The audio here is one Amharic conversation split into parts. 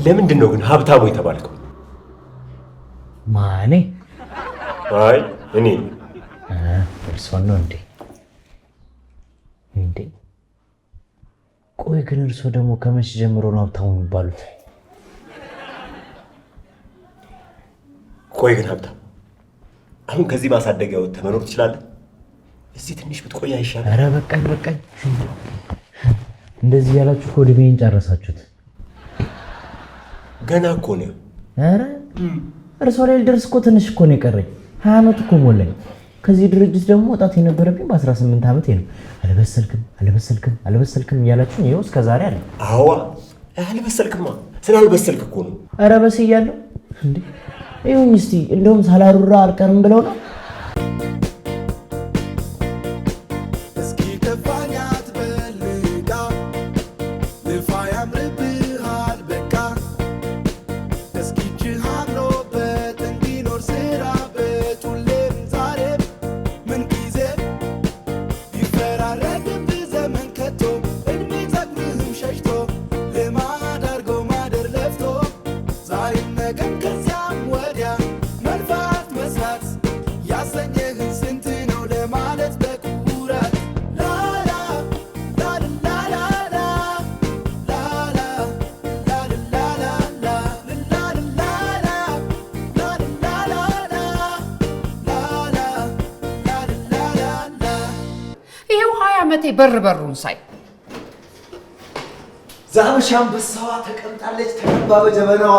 ለምንድን ነው ግን ሀብታሙ የተባልከው? ማኔ? አይ እኔ እርሶን ነው እንዴ? እንዴ ቆይ ግን እርሶ ደግሞ ከመቼ ጀምሮ ነው ሀብታሙ የሚባሉት? ቆይ ግን ሀብታሙ አሁን ከዚህ ማሳደጊያ ወጥተህ መኖር ትችላለህ? እዚህ ትንሽ ብትቆይ አይሻልም? ኧረ በቃኝ። እንደዚህ ያላችሁ እኮ ዕድሜን ጨረሳችሁት። ገና እኮ ነው። ኧረ እርሶ ላይ ልደርስ እኮ ትንሽ እኮ ነው የቀረኝ። 20 ዓመት እኮ ሞላኝ። ከዚህ ድርጅት ደግሞ ወጣት የነበረብኝ በ18 ዓመቴ ነው። አልበሰልክም እያላችሁ ይኸው እስከ ዛሬ አለ። አዋ አልበሰልክማ። ስላልበሰልክ እኮ ነው። ኧረ በስያለሁ እንዴ! ይሁን እስቲ እንደውም ሳላሩራ አልቀርም ብለው ነው። በርበሩን ሳይ ዛብሻም በሰዋ ተቀምጣለች ተቀባ በጀበናዋ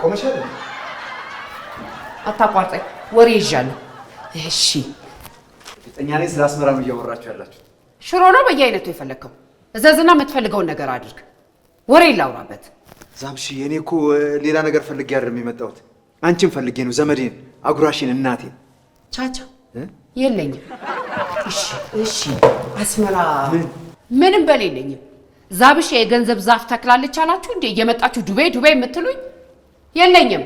ቆመሻል። አታቋርጠኝ፣ ወሬ ይዣለሁ። እሺ እኛ ነኝ ስለ አስመራም እያወራችሁ ያላችሁ። ሽሮ ነው በየአይነቱ የፈለከው? እዘዝና የምትፈልገውን ነገር አድርግ። ወሬ ላውራበት። ዛብሽ እኔ እኮ ሌላ ነገር ፈልጌ አይደለም የመጣሁት። አንቺን ፈልጌ ነው፣ ዘመዴን፣ አጉራሽን፣ እናቴን። ቻቻ የለኝም። እሺ አስመራ ምንም በሌለኝም። ዛብሽ የገንዘብ ዛፍ ተክላለች አላችሁ እንዴ? እየመጣችሁ ዱቤ የምትሉኝ? የለኝም።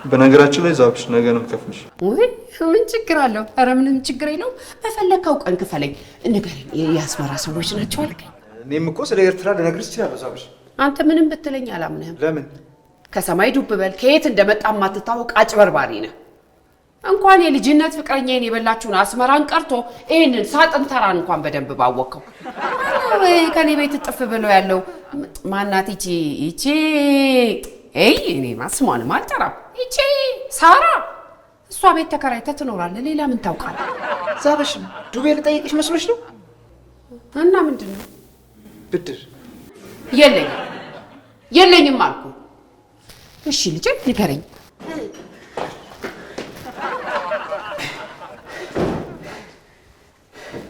በነገራችን ላይ ዛብሽ ነገ ነው የምከፍልሽ። ወይ ምን ችግር አለው? ኧረ ምንም ችግር የለውም። በፈለከው ቀን ክፈለኝ። ንገረኝ፣ የአስመራ ሰዎች ናቸው አልከኝ? እኔም እኮ ስለ ኤርትራ ልነግርሽ እችላለሁ ዛብሽ። አንተ ምንም ብትለኝ አላምንህም። ለምን? ከሰማይ ዱብ በል። ከየት እንደመጣ ማትታወቅ አጭበርባሪ ነህ። እንኳን የልጅነት ፍቅረኛዬን የበላችሁን አስመራን ቀርቶ ይሄንን ሳጥን ተራን እንኳን በደንብ ባወቀው። ወይ ከኔ ቤት ጥፍ ብሎ ያለው ማናት? ይቺ እኔ ማስሟንም አልጠራም። ይቺ ሳራ፣ እሷ ቤት ተከራይተህ ትኖራለህ። ሌላ ምን ታውቃለህ? ዛብሽ ዱቤ ልጠይቅሽ መስሎሽ ነው? እና ምንድን ነው? ብድር የለኝም አልኩ። እሺ ልጄ ንገረኝ።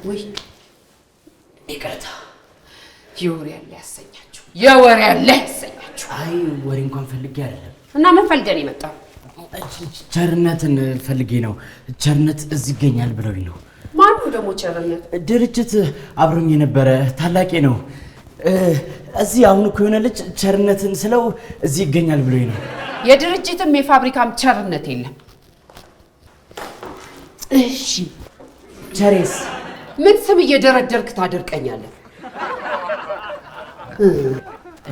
ወይ ይቅርታ፣ የወሬ ያለ ያሰኛችሁ። አይ ወሬ እንኳን ፈልጌ አይደለም። እና ምን ፈልገን የመጣው? ቸርነትን ፈልጌ ነው። ቸርነት እዚህ ይገኛል ብለውኝ ነው። ማን ነው ደግሞ ቸርነት? ድርጅት አብሮኝ የነበረ ታላቄ ነው። እዚህ አሁን እኮ የሆነ ልጅ ቸርነትን ስለው እዚህ ይገኛል ብለውኝ ነው። የድርጅትም የፋብሪካም ቸርነት የለም። እሺ ቸሬስ ምን ስም እየደረደርክ ታደርቀኛለህ?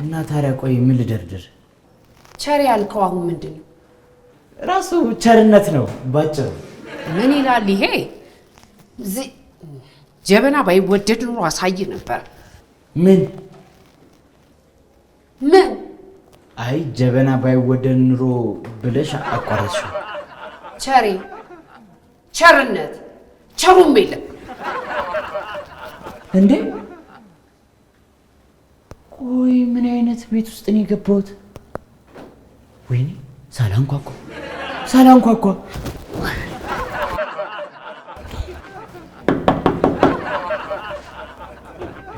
እና ታዲያ ቆይ ምን ልደርድር? ቸር ያልከው አሁን ምንድን ነው? ራሱ ቸርነት ነው ባጭሩ። ምን ይላል ይሄ? ጀበና ባይወደድ ኑሮ አሳይ ነበር። ምን? አይ ጀበና ባይወደድ ኑሮ ብለሽ አቋረጥሽው። ቸርነት ቸሩም የለም እንዴ? ቆይ ምን አይነት ቤት ውስጥ ነው የገባሁት? ወይኔ ሳላንኳኳ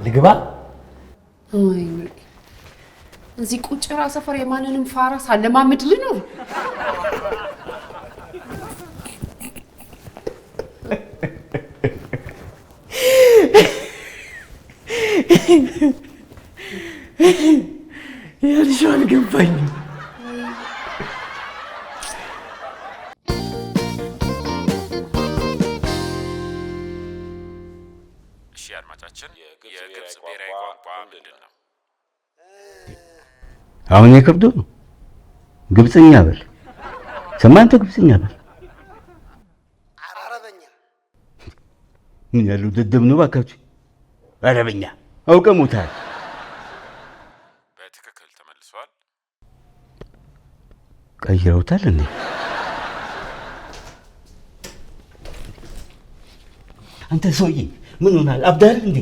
ልግባ? ወይኔ እዚህ ቁጭራ ሰፈር የማንንም ፋራ ሳለማምድ ልኖር? ያልሽው አልገባኝም። እሺ አድማጫችን፣ የግብጽ ብሔራዊ ቋንቋ ምንድን ነው? አሁን የከብዶ ነው ግብጽኛ በል ሰማንተ ግብጽኛ በል አረበኛ ምን ያለው ደደብ ነው ባካችሁ አረበኛ አውቀሙታል በትክክል ተመልሷል ቀይረውታል እንዴ አንተ ሰውዬ ምን ሆናል አብዳል እንዴ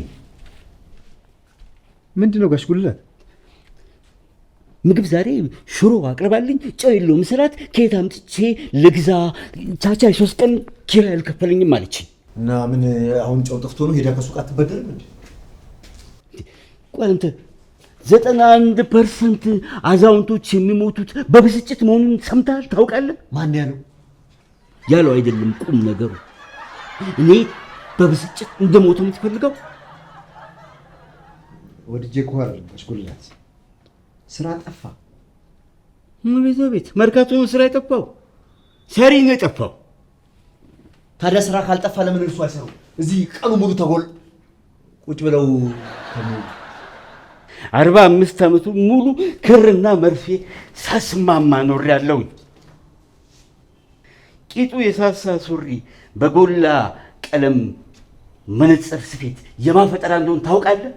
ምንድነው ጋሽ ጉልላት ምግብ ዛሬ ሽሮ አቅርባልኝ ጨው የለውም ስላት ከየት አምጥቼ ልግዛ ቻቻ 3 ቀን ኪራይ አልከፈለኝም አለችኝ እና ምን አሁን ጨው ጠፍቶ ነው ሄዳ ከሱቅ አትበደርም እንዴ ቆይ አንተ 91% አዛውንቶች የሚሞቱት በብስጭት መሆኑን ሰምተሃል ታውቃለህ ማን ያለው አይደለም ቁም ነገሩ እኔ በብስጭት እንደሞቱ የምትፈልገው ወድጄ እኮ አይደለም ጋሽ ጉልላት ስራ ጠፋ ቤት መርካቶ ነው ስራ የጠፋው ሰሪ ነው የጠፋው ታዲያ ስራ ካልጠፋ ለምን እርሱ አይሰሩ እዚህ ቀኑ ሙሉ ተጎል ቁጭ ብለው 45 ዓመቱ ሙሉ ክርና መርፌ ሳስማማ ኖሬያለሁ ቂጡ የሳሳ ሱሪ በጎላ ቀለም መነጽር ስፌት የማፈጠራ እንደሆነ ታውቃለህ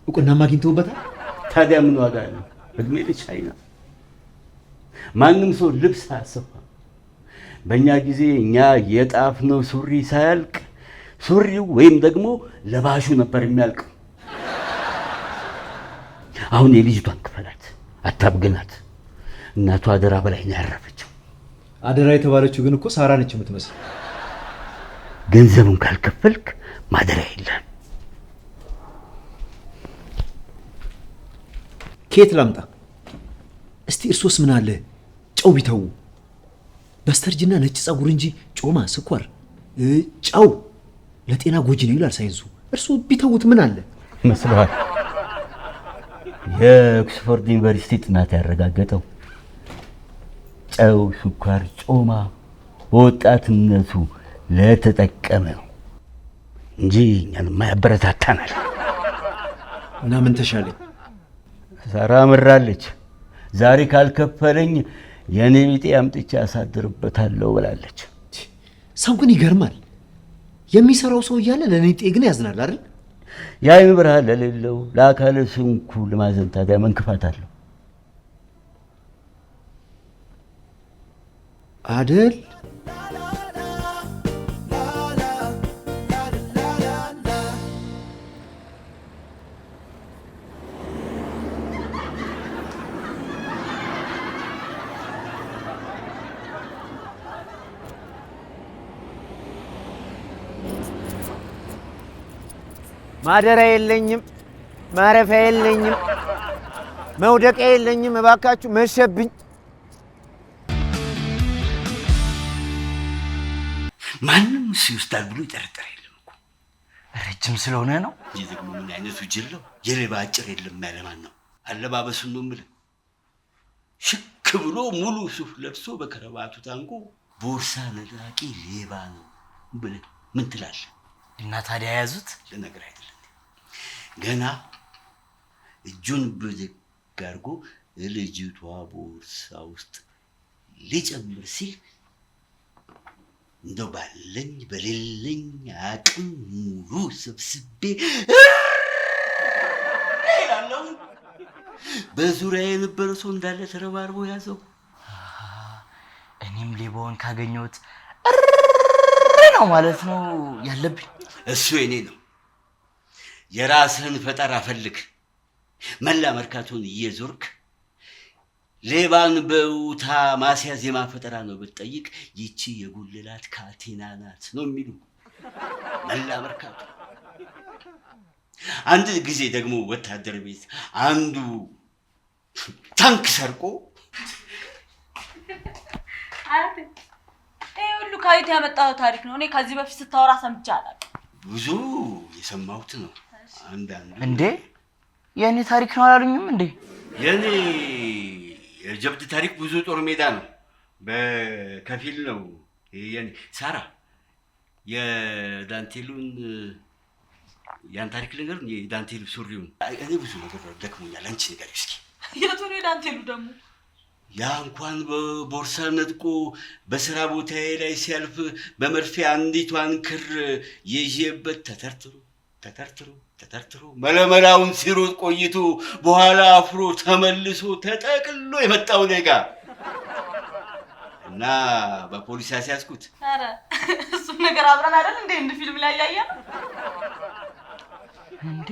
እውቅና ማግኝተውበታል ታዲያ ምን ዋጋ አለው እድሜ ለቻይና ማንም ሰው ልብስ አያሰፋ በእኛ ጊዜ እኛ የጣፍነው ሱሪ ሳያልቅ ሱሪው ወይም ደግሞ ለባሹ ነበር የሚያልቅ አሁን የልጅቷን ክፈላት አታብግናት እናቷ አደራ በላይ ነው ያረፈችው አደራ የተባለችው ግን እኮ ሳራ ነች የምትመስል ገንዘቡን ካልከፈልክ ማደሪያ የለም ኬት ላምጣ እስቲ እርሶስ ምን አለ ጨው ቢተው በስተርጅና ነጭ ጸጉር እንጂ ጮማ ስኳር ጨው ለጤና ጎጂ ነው ይላል ሳይንሱ እርሱ ቢተውት ምን አለ መስሏል የኦክስፎርድ ዩኒቨርሲቲ ጥናት ያረጋገጠው ጨው ስኳር ጮማ በወጣትነቱ ለተጠቀመው እንጂ እኛንማ ያበረታታናል እና ምን ተሻለኝ ሳራ መራለች ዛሬ ካልከፈለኝ የኔ ቢጤ አምጥቼ አሳድርበታለሁ ብላለች ሰው ግን ይገርማል የሚሰራው ሰው እያለ ለኔጤ ግን ያዝናል አይደል የዓይን ብርሃን ለሌለው ለአካለ ስንኩል ማዘን ታዲያ ምን ክፋት አለው አደል ማደሪያ የለኝም ማረፊያ የለኝም መውደቂያ የለኝም እባካችሁ መሸብኝ ማንም ሲወስዳል ብሎ ይጠረጠር የለም እኮ ረጅም ስለሆነ ነው ይህ ደግሞ ምን አይነቱ ጅል ነው የሌባ አጭር የለም ያለማን ነው አለባበሱን ነው የምልህ ሽክ ብሎ ሙሉ ሱፍ ለብሶ በከረባቱ ታንቆ ቦርሳ ነጣቂ ሌባ ነው ብለህ ምን ትላለህ እና ታዲያ ያዙት ለነገር አይደለም ገና እጁን ብድግ አድርጎ ልጅቷ ቦርሳ ውስጥ ሊጨምር ሲል እንደው ባለኝ በሌለኝ አቅም ሙሉ ሰብስቤ ይላለው በዙሪያ የነበረ ሰው እንዳለ ተረባርቦ ያዘው እኔም ሌባውን ካገኘሁት ነው ማለት ነው ያለብኝ እሱ የኔ ነው የራስህን ፈጠራ ፈልግ መላ መርካቶን እየዞርክ ሌባን በውታ ማስያዝ የማፈጠራ ነው ብትጠይቅ ይቺ የጉልላት ካቴና ናት ነው የሚሉ መላ መርካቶ አንድ ጊዜ ደግሞ ወታደር ቤት አንዱ ታንክ ሰርቆ ይሄ ሁሉ ካይት ያመጣው ታሪክ ነው እኔ ከዚህ በፊት ስታወራ ሰምቼ አላውቅም ብዙ የሰማሁት ነው አንዳንዱ እንዴ የኔ ታሪክ ነው አላሉኝም እንዴ የኔ የጀብድ ታሪክ ብዙ ጦር ሜዳ ነው በከፊል ነው የኔ ሳራ የዳንቴሉን ያን ታሪክ ነገር የዳንቴል ሱሪውን እኔ ብዙ ነገር ደክሞኛል። አንቺ ንገሪኝ እስኪ። የቱ ነው ዳንቴሉ ደግሞ? ያ እንኳን በቦርሳ ነጥቆ በስራ ቦታዬ ላይ ሲያልፍ በመርፌ አንዲቷን ክር ይዤበት ተተርትሮ መለመላውን ሲሮጥ ቆይቶ በኋላ አፍሮ ተመልሶ ተጠቅሎ የመጣው ኔጋ እና በፖሊስ ያስያዝኩት። ኧረ እሱን ነገር አብረን አይደል እንደ ፊልም ላይ ያያየን እንዴ?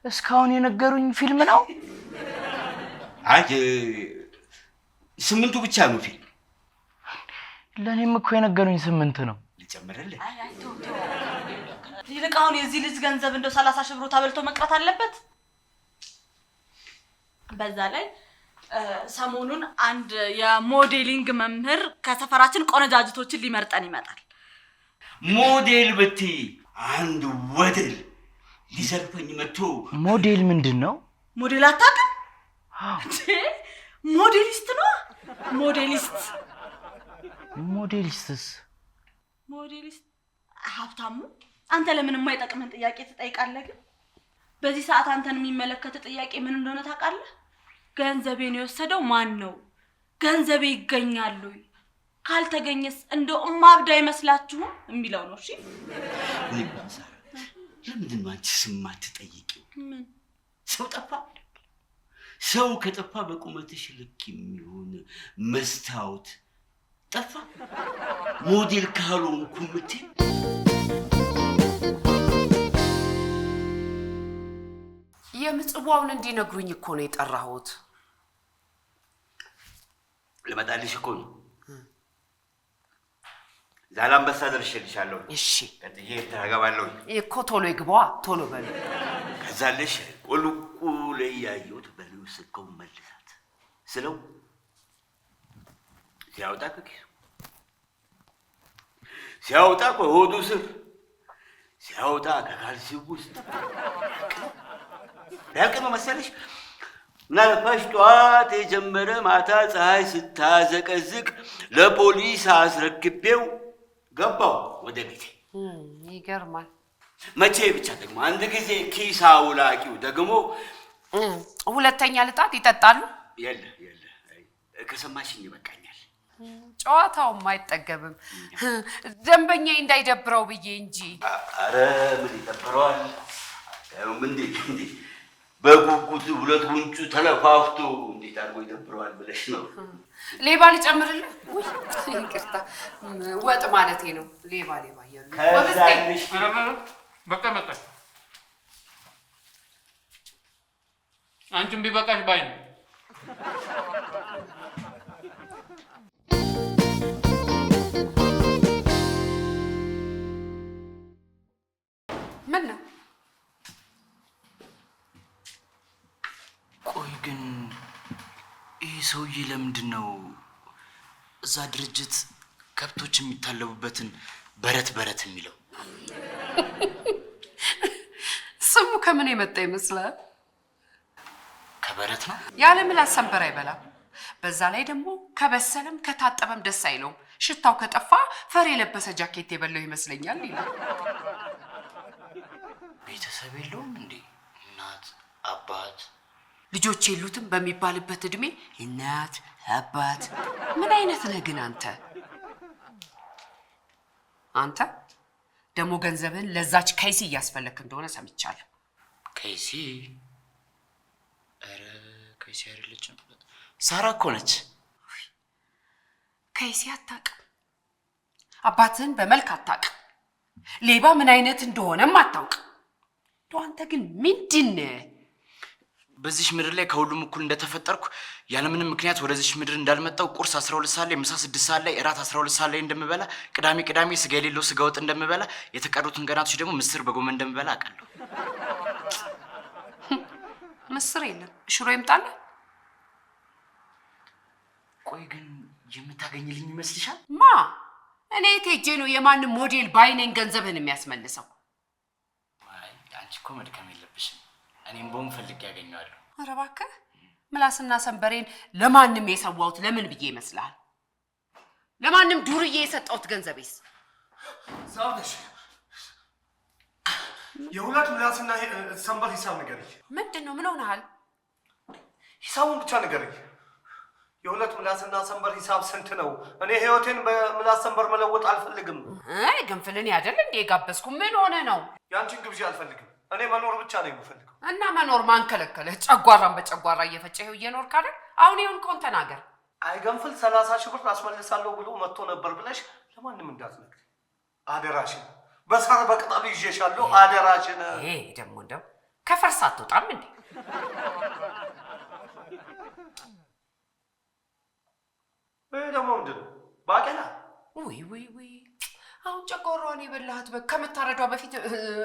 እስካሁን የነገሩኝ ፊልም ነው? አይ 8 ብቻ ነው ፊልም። ለኔም እኮ የነገሩኝ 8 ነው። ልጨምርልህ? አይ ተው። ይልቅ አሁን የዚህ ልጅ ገንዘብ እንደው 30 ሺህ ብር ተበልቶ መቅረት አለበት። በዛ ላይ ሰሞኑን አንድ የሞዴሊንግ መምህር ከሰፈራችን ቆነጃጅቶችን ሊመርጠን ይመጣል። ሞዴል ብትይ አንድ ወደል ሊሰርፈኝ መጥቶ። ሞዴል ምንድን ነው? ሞዴል አታውቅም? ሞዴሊስት ነው። ሞዴሊስት ሀብታሙ፣ አንተ ለምን የማይጠቅምህን ጥያቄ ትጠይቃለህ? ግን በዚህ ሰዓት አንተን የሚመለከት ጥያቄ ምን እንደሆነ ታውቃለህ? ገንዘቤን የወሰደው ማን ነው? ገንዘቤ ይገኛል ወይ? ካልተገኘስ እንደው ማብዳ አይመስላችሁም የሚለው ነው። እሺ ለምንድን ነው አንቺ ስም አትጠይቂው? ምን ሰው ጠፋ? ሰው ከጠፋ በቁመትሽ ልክ የሚሆን መስታወት ጠፋ? ሞዴል ካልሆንኩ የምትይው? የምጽዋውን እንዲነግሩኝ እኮ ነው የጠራሁት። ልመጣልሽ እኮ ነው። ዛላምበሳ ደርሼልሻለሁ። እሺ ቀጥዬ ተጋባለሁ እኮ። ቶሎ ይግባዋ፣ ቶሎ በሉ። ከዛለሽ ቁልቁል ያየሁት በለው ስልከው መልሳት ስለው ሲያወጣ ከኪሱ ሲያወጣ ከሆዱ ስር ሲያወጣ ከካልሲው ውስጥ ያልቀመ መሰለሽ። ምናልባሽ ጠዋት የጀመረ ማታ ፀሐይ ስታዘቀዝቅ ለፖሊስ አስረክቤው ገባው ወደ ቤቴ። ይገርማል። መቼ ብቻ ደግሞ አንድ ጊዜ ኪስ አውላቂው ደግሞ ሁለተኛ ልጣት ይጠጣሉ። የለ ከሰማሽኝ ይበቃኛል። ጨዋታውም አይጠገብም። ደንበኛ እንዳይደብረው ብዬ እንጂ። አረ ምን ይደብረዋል? እንዴ በጉጉት ሁለት ጉንጩ ተለፋፍቶ እንዴት አድርጎ ይደብረዋል ብለሽ ነው? ሌባ ልጨምርልህ? ይቅርታ ወጥ ማለቴ ነው። ሌባ እያሉ ከዛልሽ በቃ አንቺም ቢበቃሽ ባይ ነው። ምን ነው? ቆይ ግን ይህ ሰውዬ ለምንድን ነው እዛ ድርጅት ከብቶች የሚታለቡበትን በረት የሚለው? ስሙ ከምን የመጣ ይመስላል? ከበረት ነው። ያለ ምላስ ሰንበር አይበላም። በዛ ላይ ደግሞ ከበሰለም ከታጠበም ደስ አይለውም። ሽታው ከጠፋ ፈር የለበሰ ጃኬት የበላው ይመስለኛል ይላል። ቤተሰብ የለውም እንዴ? እናት አባት ልጆች የሉትም በሚባልበት እድሜ እናት አባት። ምን አይነት ነህ ግን አንተ ደግሞ ገንዘብን ለዛች ከይሲ እያስፈለክ እንደሆነ ሰምቻለሁ። ከይሲ? ኧረ ከይሲ አይደለችም፣ ሳራ እኮ ነች። ከይሲ አታውቅም። አባትህን በመልክ አታውቅም። ሌባ ምን አይነት እንደሆነም አታውቅም። አንተ ግን ምንድን ነህ? በዚህ ምድር ላይ ከሁሉም እኩል እንደተፈጠርኩ ያለምንም ምክንያት ወደዚህ ምድር እንዳልመጣው ቁርስ 12 ሰዓት ላይ፣ ምሳ 6 ሰዓት ላይ፣ እራት 12 ሰዓት ላይ እንደምበላ፣ ቅዳሜ ስጋ የሌለው ስጋ ወጥ እንደምበላ፣ የተቀሩትን ቀናቶች ደግሞ ምስር በጎመን እንደምበላ አውቃለሁ። ምስር የለም ሽሮ ይምጣልህ። ቆይ ግን የምታገኝልኝ ይመስልሻል? ማ እኔ ቴጄ ነው የማንም ሞዴል ባይነኝ ገንዘብህን የሚያስመልሰው? አንቺ እኮ መድከም የለብሽም። እኔም በሆን ፈልጌ ያገኘዋለሁ። ኧረ እባክህ ምላስና ሰንበሬን ለማንም የሰዋሁት ለምን ብዬ ይመስልሃል? ለማንም ዱርዬ የሰጠሁት ገንዘቤስ? የሁለት ምላስና ሰንበር ሂሳብ ንገረኝ። ምንድን ነው? ምን ሆነሃል? ሂሳቡን ብቻ ንገረኝ። የሁለት ምላስና ሰንበር ሂሳብ ስንት ነው? እኔ ህይወቴን በምላስ ሰንበር መለወጥ አልፈልግም። ግንፍልን ያደል እንዴ የጋበዝኩ? ምን ሆነ ነው? ያንቺን ግብዣ አልፈልግም። እኔ መኖር ብቻ ነው የምፈልገው። እና መኖር ማን ከለከለህ? ጨጓራን በጨጓራ እየፈጨኸው እየኖርክ አይደል? አሁን የሆንከውን ተናገር። አይ ገንፍል 30 ሺህ ብር አስመልሳለሁ ብሎ መጥቶ ነበር ብለሽ ለማንም እንዳትነግሪ አደራሽን። በሳር በቅጠሉ ይዤሻለሁ አደራሽን። ደግሞ እንደው ከፈርስ አትወጣም እንዴ? ደግሞ ምንድን ነው? ባቄላ? ውይ አሁን ጨጓራዋን የበላሃት በግ ከመታረዷ በፊት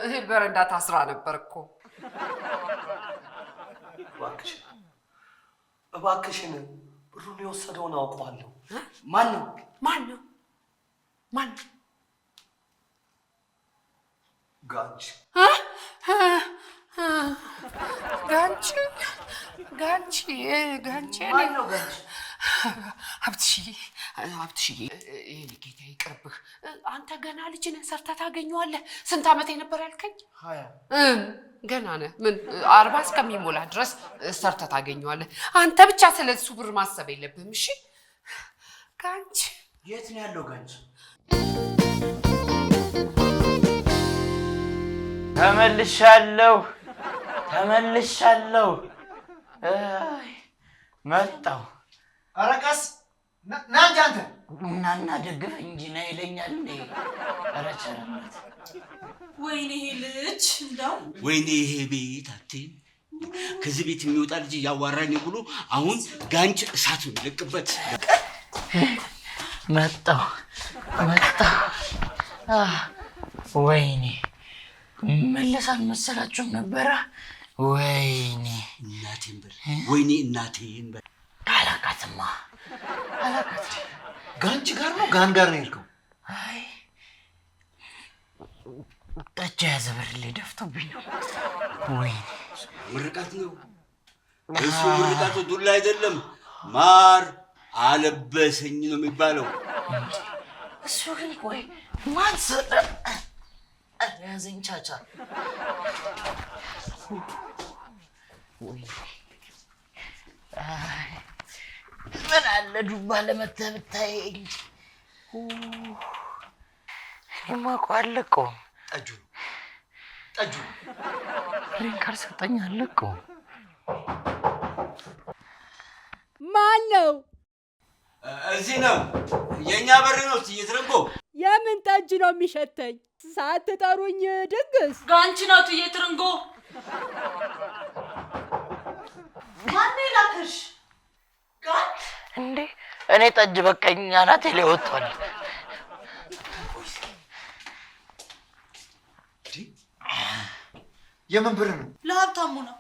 እህል በረንዳ ታስራ ነበር እኮ። እባክሽን ብሩን የወሰደውን አውቀዋለሁ። ማን ነው? ጋንች ሀብትሽዬ ይሄን ጌታ ይቅርብህ። አንተ ገና ልጅ ነህ፣ ሰርተህ ታገኘዋለህ። ስንት ዓመት ነበር ያልከኝ? 20 ገና ነህ። ምን 40 እስከሚሞላ ድረስ ሰርተህ ታገኘዋለህ። አንተ ብቻ ስለሱ ብር ማሰብ የለብህም። እሺ ጋንች የት ነው ያለው? ጋንች ተመልሻለሁ። መጣሁ። ኧረ ቀስ ና እንጂ አንተ እናና ደግፈኝ እንጂ ና ይለኛል እንዴ? ኧረ ቸርነት! ወይኔ ይሄ ልጅ እንደው ወይኔ ይሄ ቤት አትይም። ከዚህ ቤት የሚወጣ ልጅ እያዋራኝ ብሎ አሁን ጋንች እሳቱን ልቅበት። መጣሁ። ወይኔ መለሳን መሰላችሁም ነበረ። ወይኔ እናቴን በል፣ ወይኔ እናቴን በል። አላቃትማ ጋንች ጋር ነው ጋን ጋር ነው የሄድከው? አይ ጠጅ ያዘ ብርሌ ደፍቶብኝ ነው። ወይኔ ምርቃት ነው እሱ። ምርቃቱ ዱላ አይደለም፣ ማር አለበሰኝ ነው የሚባለው። እሱ ግን ቆይ ማን ሰጠ? ያዘኝ ቻቻ። ምን አለ ዱባ ለመተህ ብታየኝ። እኔማ እኮ አልለቀውም። ጠጁ እኔን ካልሰጠኝ አልለቀውም። ማን ነው? እዚህ ነው የእኛ በር ነው። እየትረንጎ የምን ጠጅ ነው የሚሸተኝ? ሳትጠሩኝ ድግስ ጋንች ነው ትዬ ትርንጎ። ማን ላክሽ? ጋንች እንዴ እኔ ጠጅ በቀኝ አናቴ ላይ ወጥቷል። የምን ብር ነው? ለሀብታሙ ነው።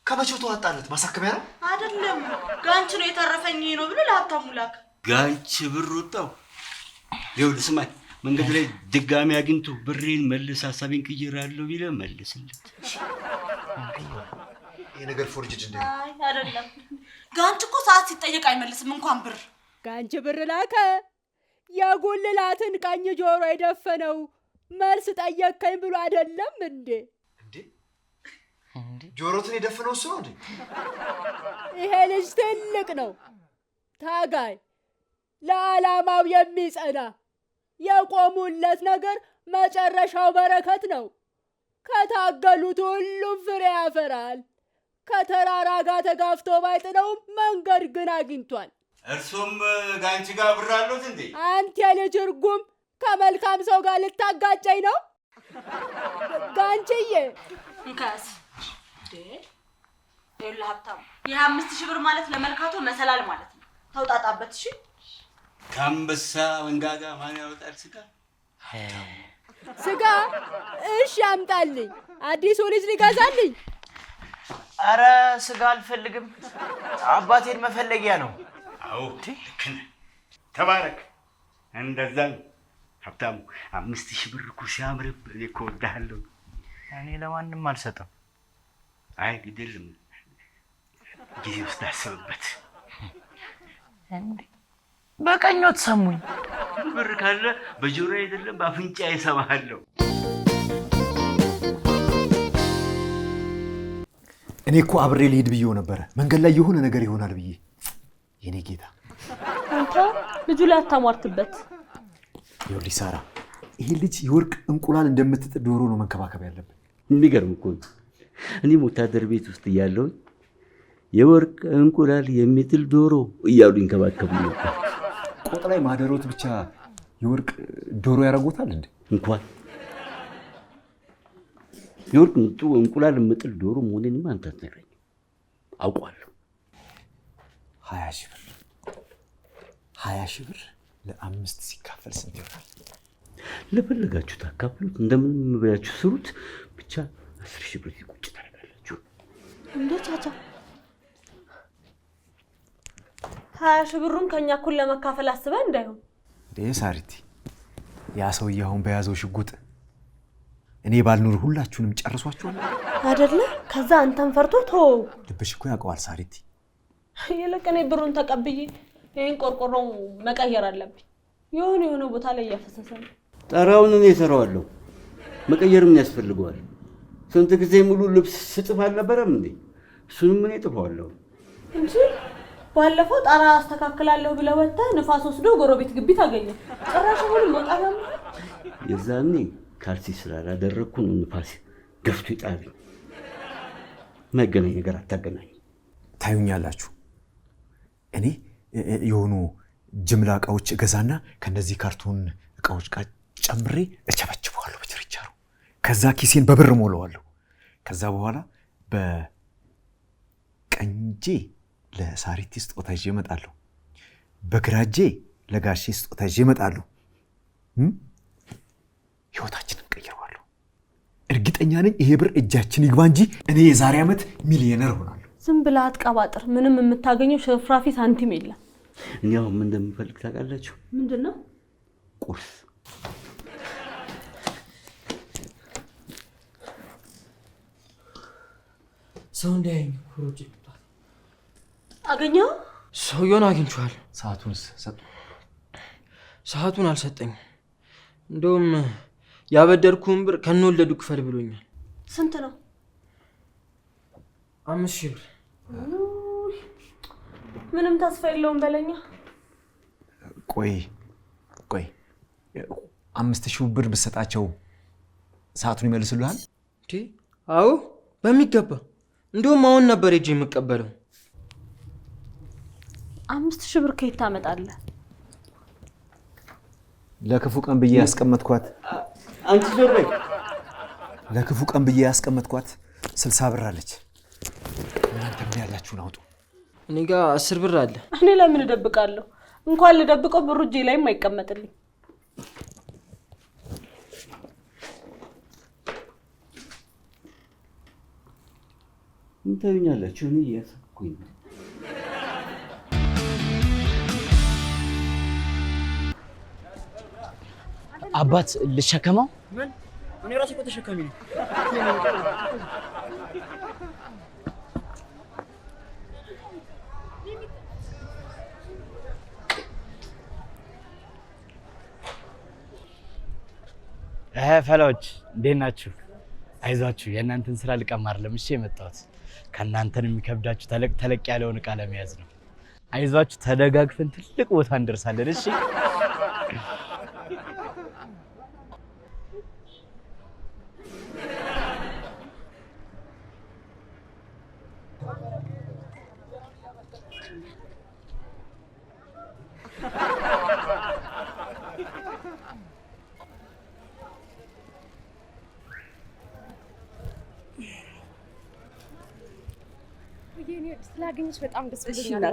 ከመቼው ተዋጣለት? ማሳከሚያ ነው አይደለም። ጋንች ነው የተረፈኝ ነው ብሎ ለሀብታሙ ላክ። ጋንች ብር ወጣው። ይኸውልህ ስማኝ፣ መንገድ ላይ ድጋሚ አግኝቶ ብሬን መልስ ሀሳቤን ቅይራለሁ ቢለህ መልስለት። ይሄ ነገር ፎርጅድ እንደ አይ አይደለም። ጋንች እኮ ሰዓት ሲጠየቅ አይመልስም እንኳን ብር። ጋንች ብር ላከ። የጉልላትን ቀኝ ጆሮ የደፈነው መልስ ጠየቅከኝ ብሎ አይደለም እንዴ? ጆሮትን የደፈነው እሱ ነው እንዴ? ይሄ ልጅ ትልቅ ነው፣ ታጋይ፣ ለዓላማው የሚጸና የቆሙለት ነገር መጨረሻው በረከት ነው። ከታገሉት ሁሉም ፍሬ ያፈራል። ከተራራ ጋር ተጋፍቶ ባይጥለውም መንገድ ግን አግኝቷል። እርሱም ጋንቺ ጋር ብር አለዎት እንዴ? አንተ የልጅ እርጉም ከመልካም ሰው ጋር ልታጋጨኝ ነው? ጋንችዬ እንካስ ይኸውልህ ሀብታሙ፣ የ5,000 ብር ማለት ለመርካቶ መሰላል ማለት ነው። ተውጣጣበት። እሺ ከአንበሳ መንጋጋ ማን ያወጣል ስጋ? ስጋ? እሺ አምጣልኝ። አዲሱ ልጅ ሊገዛልኝ። አረ ስጋ አልፈልግም፣ አባቴን መፈለጊያ ነው። አዎ ልክ ነህ። ተባረክ። እንደዛ ሀብታሙ 5,000 ብር እኮ ሲያምርብህ። እኔ እኮ እወድሃለሁ። እኔ ለማንም አልሰጥም። አይ ግድ የለም፣ ጊዜ ውስጥ አስብበት። እንዴ በቀኞት ሰሙኝ። ብር ካለ በጆሮ አይደለም በአፍንጫ ይሰማሃለሁ። እኔ እኮ አብሬ ልሄድ ብዬው ነበረ መንገድ ላይ የሆነ ነገር ይሆናል ብዬ። የኔ ጌታ አንተ ልጁ ላይ አታሟርትበት። ይኸውልሽ ሳራ፣ ይሄ ልጅ የወርቅ እንቁላል እንደምትጥል ዶሮ ነው መንከባከብ ያለብን። የሚገርም እኮ እኔም ወታደር ቤት ውስጥ እያለሁ የወርቅ እንቁላል የሚጥል ዶሮ እያሉ ይንከባከቡ ነበር። ቆጥ ላይ ማደሮት ብቻ የወርቅ ዶሮ ያደርጉታል እንዴ? እንኳን የወርቅ እንቁላል የምጥል ዶሮ መሆኔንማ አንተ አትነግረኝም። አውቀዋለሁ። 20 ሺህ ብር 20 ሺህ ብር ለ5 ሲካፈል ስንት ይሆናል? ለፈለጋችሁት አካፍሉት፣ እንደምንም ብላችሁ ስሩት። ብቻ 10 ሺህ ብር ቁጭ ታደርጋላችሁ። እንዴ ቻቻ 20 ሺህ ብሩን ከኛ እኩል ለመካፈል አስበን እንዳይሆን። እንዴ ሳሪቲ፣ ያ ሰውዬ አሁን በያዘው ሽጉጥ እኔ ባልኖር ሁላችሁንም ጨርሷችኋል አይደለ? ከዛ አንተን ፈርቶ ቶ ልብሽ እኮ ያውቀዋል ሳሪቲ። ይልቅ እኔ ብሩን ተቀብዬ ይሄን ቆርቆሮው መቀየር አለብኝ። የሆነ ቦታ ላይ እያፈሰሰ ነው። ጣራውን እኔ እሰራዋለሁ። መቀየርም ያስፈልገዋል። ስንት ጊዜ ሙሉ ልብስ ስጥፍ አልነበረም እንዴ? እሱንም እኔ እጥፈዋለሁ እንጂ ባለፈው ጣራ አስተካክላለሁ ብለህ ወጥተህ ንፋስ ወስዶ ጎረቤት ግቢ ታገኘ። ጭራሽ ሁሉ መጣያ የዛኔ ካልሲ ስላላደረኩ ነው ንፋስ ገፍቶ ይጣልኝ። መገናኝ ነገር አታገናኝ። ታዩኛላችሁ። እኔ የሆኑ ጅምላ እቃዎች እገዛና ከነዚህ ካርቶን እቃዎች ጋር ጨምሬ እቸበችበዋለሁ በችርቻሮ። ከዛ ኪሴን በብር ሞላዋለሁ። ከዛ በኋላ በቀንጄ ለሳሪቲ ስጦታ ይዤ እመጣለሁ፣ በግራጄ ለጋሼ ስጦታ ይዤ እመጣለሁ። ህይወታችንን ቀይረዋለሁ። እርግጠኛ ነኝ ይሄ ብር እጃችን ይግባ እንጂ እኔ የዛሬ ዓመት ሚሊዮነር ሆናለሁ። ዝም ብለህ አትቀባጥር። ምንም የምታገኘው ሽፍራፊ ሳንቲም የለም። እኔ አሁን ምን እንደምፈልግ ታውቃላችሁ? ምንድን ነው? ቁርስ። ሰው እንዳያኝ ሮጬ አገኘው? ሰውየውን አግኝቼዋለሁ። ሰዓቱንስ ሰጡ? ሰዓቱን አልሰጠኝም። እንደውም ያበደርኩህን ብር ከነወለዱ ክፈል ብሎኛል። ስንት ነው? 5,000 ብር። ምንም ተስፋ የለውም በለኛ። ቆይ 5,000 ብር ብትሰጣቸው ሰዓቱን ይመልሱልሃል? አዎ በሚገባ። እንደውም አሁን ነበር ሄጄ የምቀበለው። 5,000 ብር ከየት ታመጣለህ? ለክፉ ቀን ብዬ ያስቀመጥኳት አንቺ ዞር በይ። ለክፉ ቀን ብዬ ያስቀመጥኳት 60 ብር አለች። እናንተ ምን ያላችሁን አውጡ። እኔ ጋር 10 ብር አለ። እኔ ለምን እደብቃለሁ? እንኳን ልደብቀው ብሩ እጄ ላይም አይቀመጥልኝ። ምን ታዩኛላችሁ? እኔ እያሰብኩኝ ነው። አባት ልሸከመው? ምን? እኔ ራሴ እኮ ተሸካሚ ነኝ። ፈላዎች እንዴት ናችሁ? አይዟችሁ፣ የእናንተን ስራ ልቀማር ለምሼ የመጣሁት ከእናንተን የሚከብዳችሁ ተለቅ ያለውን እቃ ለመያዝ ነው። አይዟችሁ፣ ተደጋግፈን ትልቅ ቦታ እንደርሳለን። እሺ ስላገኘሽ በጣም ደስ ብሎኛል።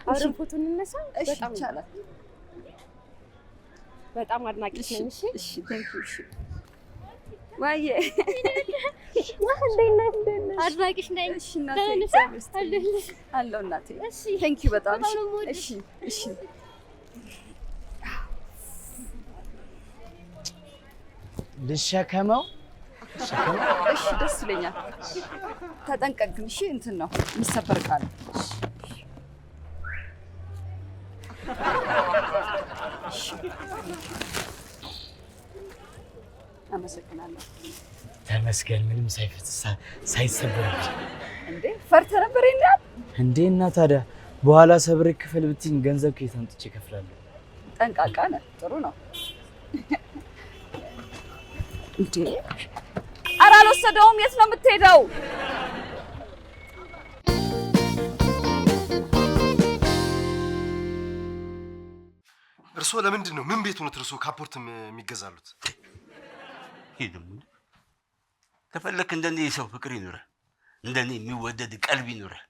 አብረን ፎቶ እንነሳ? በጣም ይቻላል። በጣም አድናቂሽ ነኝ። እሺ እሺ፣ ቴንክ ዩ። እሺ ዋዬ አድናቂሽ ነኝ። እሺ እናቴ አለው እናቴ። እሺ ቴንክ ዩ በጣም እሺ። እሺ ልሸከመው? እሺ ደስ ይለኛል። ተጠንቀቅ ግን። እሺ እንትን ነው የሚሰበር ቃል። አመሰግናለሁ። ተመስገን ምንም ሳይሰበርብኝ። እንዴ ፈርተህ ነበር ይላል እንዴ? እና ታዲያ በኋላ ሰብሬ ክፈል ብትይኝ ገንዘብ ከየት አምጥቼ እከፍላለሁ? ጠንቃቃ ነህ። ጥሩ ነው። እንዴ ኧረ አልወሰደውም። የት ነው የምትሄደው? እርሶ ለምንድን ነው ምን ቤት ሆኖት እርሶ ካፖርት የሚገዛሉት? ሄድም ከፈለክ እንደኔ የሰው ፍቅር ይኑርህ፣ እንደኔ የሚወደድ ቀልብ ይኑርህ።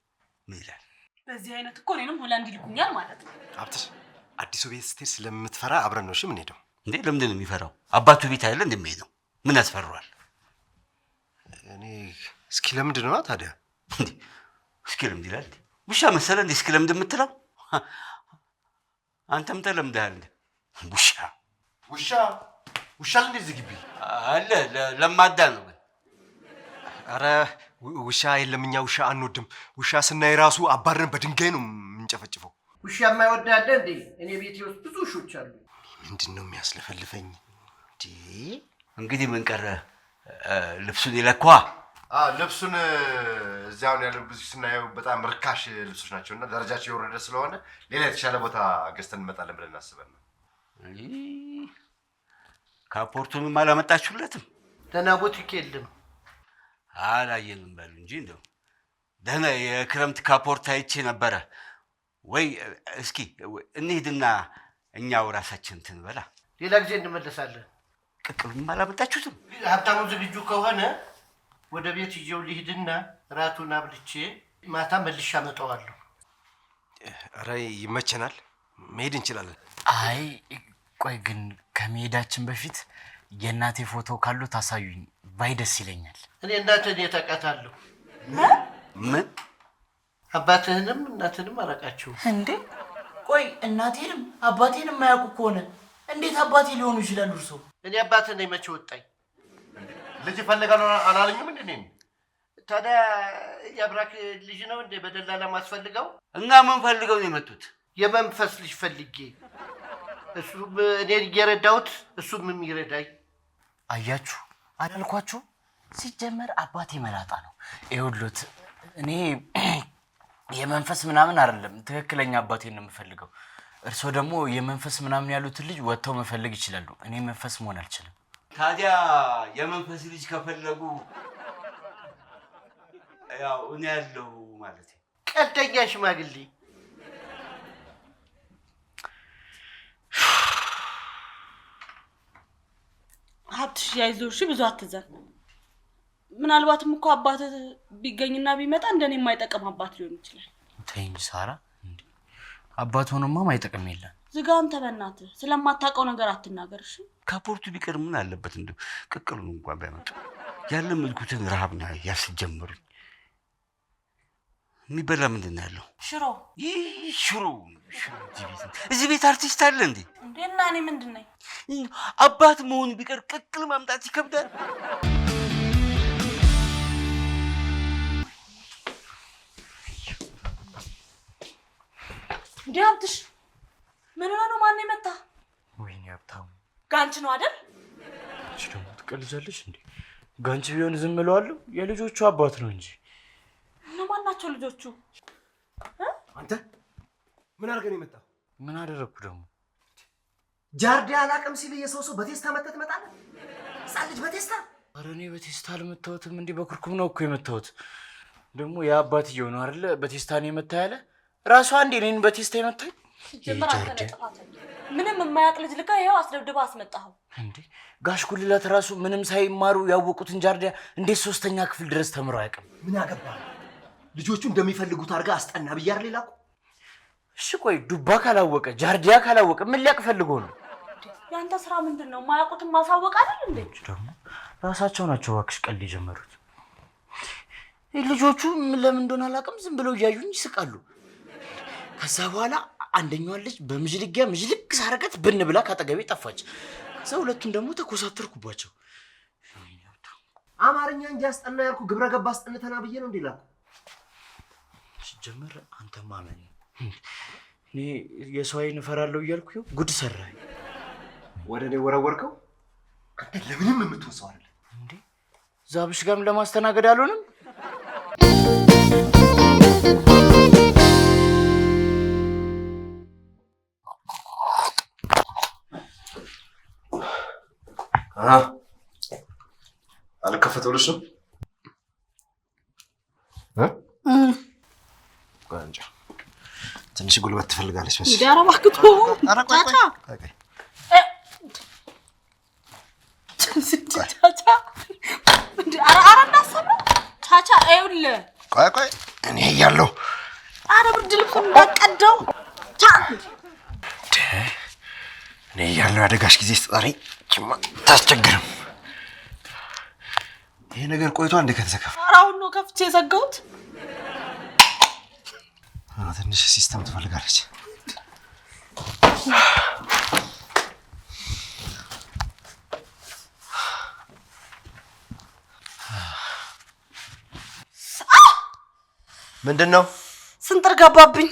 ምን ይላል? በዚህ አይነት እኮ እኔንም ሆላንድ ይልኩኛል ማለት ነው። ሀብትሽ አዲሱ ቤት ስትሄድ ስለምትፈራ አብረን ነው እሺ የምንሄደው። እንዴ ለምንድን ነው የሚፈራው? አባቱ ቤት አይደለ እንደሚሄደው ምን ያስፈራዋል? እኔ እስኪ ለምንድን ነው ታዲያ? እስኪ ለምንድን ይላል? ውሻ መሰለህ እንዴ እስኪ ለምንድን የምትለው? አንተም ተለምደሃል እንዴ? ውሻ እንደዚህ ግቢ አለ ለማዳ ነው። አረ ውሻ የለም፣ እኛ ውሻ አንወድም። ውሻ ስናይ ራሱ አባረን በድንጋይ ነው የምንጨፈጭፈው። ውሻ የማይወድ አለ እንዴ? እኔ ቤቴ ውስጥ ብዙ ውሾች አሉ። ምንድን ነው የሚያስለፈልፈኝ? እንግዲህ ምን ቀረ? ልብሱን ይለኳ። ልብሱን እዚያውን ያለው ብዙ ስናየው በጣም ርካሽ ልብሶች ናቸው እና ደረጃቸው የወረደ ስለሆነ ሌላ የተሻለ ቦታ ገዝተን እንመጣለን ብለን እናስበን ነው። ካፖርቱንም አላመጣችሁለትም? ደህና ቡቲክ የለም። አላየንም በሉ እንጂ እንደው ደህና የክረምት ካፖርት አይቼ ነበረ። ወይ እስኪ እንሂድና እኛው ራሳችን እንትን በላ። ሌላ ጊዜ እንመለሳለን። ቅቅሉንም አላመጣችሁትም? ሀብታሙ ዝግጁ ከሆነ ወደ ቤት ይዤው ልሂድና ራቱን አብልቼ ማታ መልሼ አመጣዋለሁ። ኧረ ይመቸናል፣ መሄድ እንችላለን። አይ ቆይ ግን ከመሄዳችን በፊት የእናቴ ፎቶ ካሉ ታሳዩኝ ባይ ደስ ይለኛል። እኔ እናትህን የታውቃታለሁ። ምን? አባትህንም እናትህንም አላውቃቸውም። እንዴ ቆይ እናቴንም አባቴንም የማያውቁ ከሆነ እንዴት አባቴ ሊሆኑ ይችላሉ እርሶ? እኔ አባትህ ነኝ፣ መቼ ወጣኝ? ልጅ እፈልጋለሁ አላለኝም እንዴ? ታዲያ የአብራክ ልጅ ነው እንዴ በደላላ ማስፈልገው? እና ምን ፈልገው ነው የመጡት? የመንፈስ ልጅ ፈልጌ፣ እሱም እኔን እየረዳሁት እሱም የሚረዳኝ። አያችሁ አላልኳችሁ? ሲጀመር አባቴ መላጣ ነው። ይኸውልዎት እኔ የመንፈስ ምናምን አይደለም፣ ትክክለኛ አባቴን ነው የምፈልገው። እርስዎ ደግሞ የመንፈስ ምናምን ያሉትን ልጅ ወጥተው መፈለግ ይችላሉ። እኔ መንፈስ መሆን አልችልም። ታዲያ የመንፈስ ልጅ ከፈለጉ ያው እኔ ያለው ማለት ነው። ቀልደኛ ሽማግሌ። ሀብትሽ ያይዞህ እሺ፣ ብዙ አትዘን። ምናልባትም እኮ አባትህ ቢገኝና ቢመጣ እንደኔ የማይጠቅም አባት ሊሆን ይችላል። ተይ እንጂ ሳራ፣ እንዴ አባት ሆኖማ ማይጠቅም የለም። ዝጋ አንተ በእናትህ። ስለማታውቀው ነገር አትናገር እሺ። ካፖርቱ ቢቀር ምን አለበት? እንደው ቅቅሉን እንኳን ባይመጡ ያለመድኩትን ረሃብ ነው ያስጀመሩኝ። የሚበላ ምንድን ነው ያለው? ሽሮ። ይህ ሽሮ እዚህ ቤት አርቲስት አለ እንዴ? እና እኔ ምንድን ነኝ? አባት መሆኑ ቢቀር ቅቅል ማምጣት ይከብዳል። እንዴ ሀብትሽ ምን ሆነ ነው? ማን የመታ? ወይኔ ሀብታሙ ጋንች ነው አይደል? አንቺ ደግሞ ትቀልጃለሽ እንዴ? ጋንች ቢሆን ዝም እለዋለሁ? የልጆቹ አባት ነው እንጂ። እነማን ናቸው ልጆቹ? አንተ ምን አድርገን የመጣ? ምን አደረግኩ ደግሞ? ጃርዲ አላቅም ሲል የሰው በቴስታ መተህ ትመጣለህ? ህፃን ልጅ በቴስታ? ኧረ እኔ በቴስታ አልመታሁትም። እንዲህ በኩርኩም ነው እኮ የመታሁት። ደግሞ የአባትየው ነው አይደለ በቴስታ ነው የመታ ያለ። ራሱ አንዴ እኔን በቴስታ የመታኝ። ጀመር አንተ ለጥፋተኛ። ምንም የማያውቅ ልጅ ልካ ይኸው አስደብድባ አስመጣኸው። እንዴ ጋሽ ጉልላት ራሱ ምንም ሳይማሩ ያወቁትን ጃርዲያ እንዴት 3ኛ ክፍል ድረስ ተምረው አያውቅም? ምን አገባህ? ልጆቹ እንደሚፈልጉት አድርጋ አስጠና ብያር ሌላ እኮ። እሺ ቆይ ዱባ ካላወቀ ጃርዲያ ካላወቀ ምን ሊያውቅ ፈልጎ ነው? ያንተ ስራ ምንድን ነው? ማያውቁትን ማሳወቅ አይደል እንዴ? ደግሞ ራሳቸው ናቸው እባክሽ ቀልድ የጀመሩት። ልጆቹ ለምን እንደሆነ አላውቅም ዝም ብለው እያዩኝ ይስቃሉ። ከዛ በኋላ አንደኛዋን ልጅ በምጅልጊያ ምጅልግ ሳረገት ብን ብላ ካጠገቤ ጠፋች። ከዛ ሁለቱን ደግሞ ተኮሳተርኩባቸው። አማርኛ እንጂ አስጠና ያልኩ ግብረ ገባ አስጠንተና ብዬ ነው እንዴ ላኩ። ሲጀመር አንተ ማመን እኔ የሰው አይን እፈራለሁ እያልኩ ጉድ ሰራኝ። ወደ እኔ ወረወርከው? አንተ ለምንም የምትወሰው አይደለም እንዴ? ዛብሽ ጋርም ለማስተናገድ አልሆነም። አልከፈተውልሽም? ትንሽ ጉልበት ትፈልጋለች መሰለኝ። ዳራ ባክቶ ቻቻ ቻቻ ኧረ እንዳሰማ ቻቻ ይኸውልህ፣ ቆይ እኔ እያለሁ ኧረ ብርድ ልብሱን እንዳቀደው እኔ እያለሁ አደጋሽ ጊዜ ስትጠሪኝ ጭማ ታስቸግርም። ይሄ ነገር ቆይቶ አንዴ ከተዘጋው ኧረ አሁን ነው ከፍቼ የዘጋሁት። ትንሽ ሲስተም ትፈልጋለች። ምንድን ነው? ስንጥር ገባብኝ።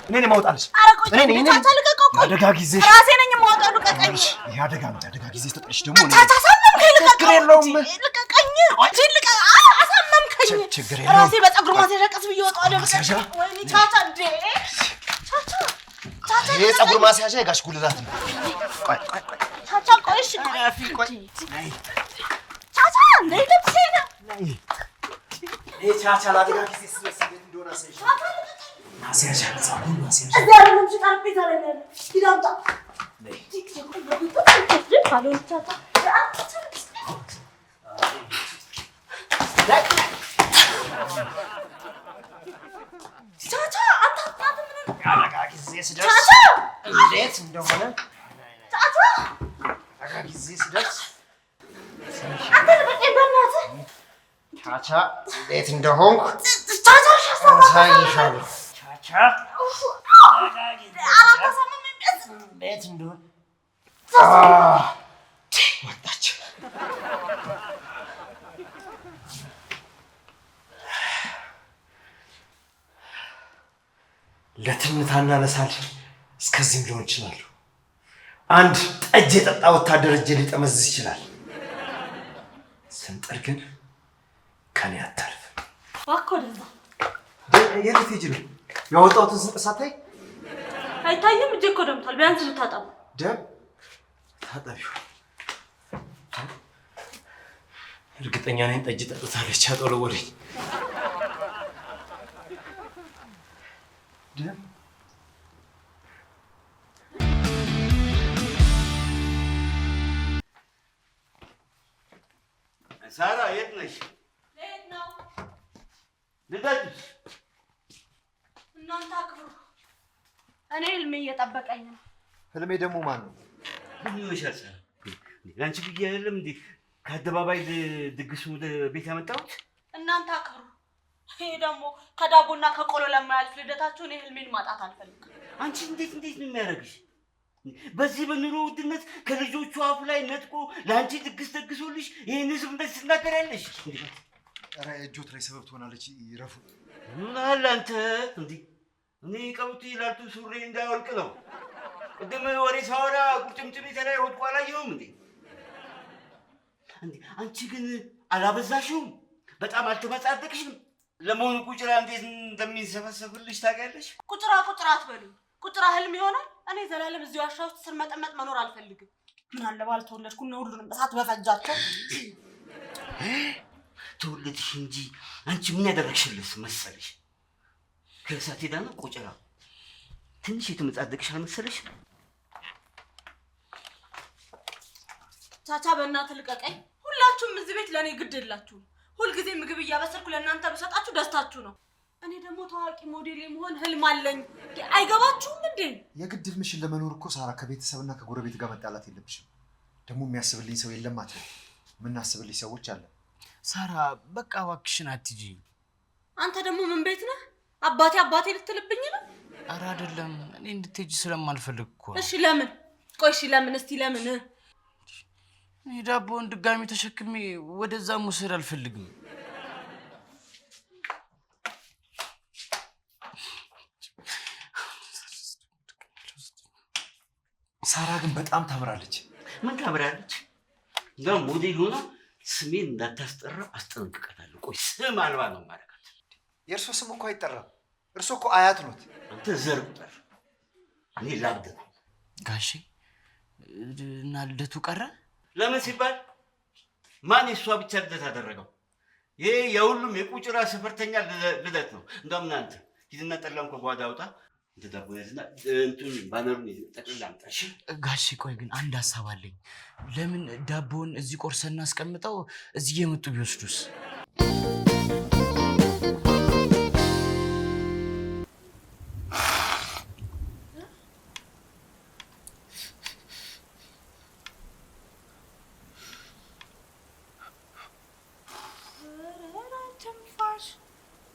እኔ ነኝ የማወጣልሽ። ኧረ ቆይ ቻቻ ልቀቀው። አደጋ ጊዜ ራሴ ነኝ የማወጣው። ልቀቀኝ። ይሄ አደጋ ነው። አደጋ ጊዜ ተጠቅሽ ደግሞ ቻቻ አሳመምከኝ። ልቀቀኝ። ልቀቀኝ። አሳመምከኝ። ችግር የለውም። ራሴ በፀጉር ማስያዣ ቀስ ብዬ እወጣለሁ። ወይኔ ቻቻ እንዴ! ቻቻ ይሄ ፀጉር ማስያዣ የጋሽ ጉልላት ነው። ቆይ ቻቻ ቆይ እሺ ቆይ ቻቻ እንዴ ልብሴ ነው። ይሄ ቻቻ ለአደጋ ጊዜ ስለዚህ እንደሆነ አሳይሽ። ማስያዣ ፀጉር ማስያዣ እዚያ አይደለም ጠረጴዛ ላይ ነው ያለው። ሂድ አምጣ። ካልሆነ ቻቻ ቻቻ አታጣጥም ነው አደጋ ጊዜ ስደርስ እንዴት እንደሆነ ቻቻ አደጋ ጊዜ ስደርስ አንተ ልቀቀኝ በእናትህ። ቻቻ እንዴት እንደሆንኩ ቻቻ አሳይሻለሁ። ቻቻ እንዴት እንደሆነ ወጣች። ለትንታና ለሳል እስከዚህም ሊሆን ይችላሉ። አንድ ጠጅ የጠጣ ወታደር እጄ ሊጠመዝዝ ይችላል። ስንጥር ግን ከኔ አታልፍ። እባክህ ወደዛ። የት ልትሄጂ ነው? ያወጣሁትን ስንጥር ሳታይ አይታይም? እጄ እኮ ደምቷል። ቢያንስ ልታጠቡ። ደም ታጠቢው። እርግጠኛ ነኝ ጠጅ ጠጥታለች። አጠወለወለኝ። ደም ሳራ የት ነሽ? ልሄድ ነው። ልደትሽ እናንተ አክብሩ። እኔ ህልሜ እየጠበቀኝ ነው። ህልሜ ደግሞ ማን ነው? ምን ይመሻል? ሳራ አንቺ ብዬሽ አይደለም እንዴ ከአደባባይ ድግሱ ወደ ቤት ያመጣሁት? እናንተ አክብሩ። ይሄ ደግሞ ከዳቦና ከቆሎ ለማያልፍ ልደታችሁ እኔ ህልሜን ማጣት አልፈልግም። አንቺ እንዴት ነው የሚያደርግሽ? በዚህ በኑሮ ውድነት ከልጆቹ አፍ ላይ ነጥቆ ለአንቺ ድግስ ደግሶልሽ ይህን ህዝብ እንደዚህ ትናገሪያለሽ? ኧረ እጆት ላይ ሰበብ ትሆናለች። ይረፉ። ምን አለ አንተ እንዴ? እኔ ቀውጢ ላልቱ ሱሪ እንዳይወልቅ ነው። ቅድም ወሬ ሳወራ ቁርጭምጭሚቴ ላይ ወድቆ አላየሁም እንዴ? አንቺ ግን አላበዛሽውም? በጣም አልተመጻደቅሽም? ለመሆኑ ቁጭራ እንዴት እንደሚሰበሰብልሽ ታውቂያለሽ? ቁጭራ አትበሉኝ። ቁጭራ ህልም ይሆናል። እኔ ዘላለም እዚህ ዋሻ ውስጥ ስር መጠመጥ መኖር አልፈልግም። ምን አለ ባልተወለድኩ እና ሁሉንም እሳት በፈጃቸው። ተወለድሽ እንጂ አንቺ ምን ያደረግሽልስ መሰለሽ? ከእሳት ሄዳ ነው ቁጭራ። ትንሽ የተመጻደቅሽ አልመሰለሽ? ቻቻ በእናትህ ልቀቀኝ። ሁላችሁም እዚህ ቤት ለእኔ ግድ የላችሁም። ሁልጊዜ ምግብ እያበሰርኩ ለእናንተ ብሰጣችሁ ደስታችሁ ነው። እኔ ደግሞ ታዋቂ ሞዴል የመሆን ህልም አለኝ። አይገባችሁም እንዴ? የግድ ህልምሽን ለመኖር እኮ ሳራ ከቤተሰብና ከጎረቤት ጋር መጣላት የለብሽም። ደግሞ የሚያስብልኝ ሰው የለም አትበይ። የምናስብልኝ ሰዎች አለ። ሳራ በቃ እባክሽን አትጂ። አንተ ደግሞ ምን ቤት ነህ? አባቴ ልትልብኝ ነው? ኧረ አይደለም፣ እኔ እንድትሄጂ ስለማልፈልግ እኮ። እሺ ለምን? ቆይ እሺ ለምን? እስቲ ለምን? እኔ ዳቦውን ድጋሚ ተሸክሜ ወደዛ መውሰድ አልፈልግም። ሳራ ግን በጣም ታምራለች። ምን ታምራለች? እንደውም ሞዴል ሆና ስሜን እንዳታስጠራ አስጠንቅቃታለሁ። ቆይ ስም አልባ ነው ማረጋት። የእርሶ ስም እኮ አይጠራም። እርሶ እኮ አያት ኖት። አንተ ዘር ቁጠር፣ እኔ ላብድ ነው። ጋሼ እና ልደቱ ቀረ? ለምን ሲባል ማን የሷ ብቻ ልደት አደረገው? ይሄ የሁሉም የቁጭራ ሰፈርተኛ ልደት ነው። እንደውም እናንተ ሂድና ጠላውን ከጓዳ አውጣ፣ እንተዳቦነትና እንቱን ባነሩን ጠቅልላ አምጣ። እሺ ጋሼ ቆይ ግን አንድ ሀሳብ አለኝ። ለምን ዳቦውን እዚህ ቆርሰን እናስቀምጠው፣ እዚህ እየመጡ ቢወስዱስ?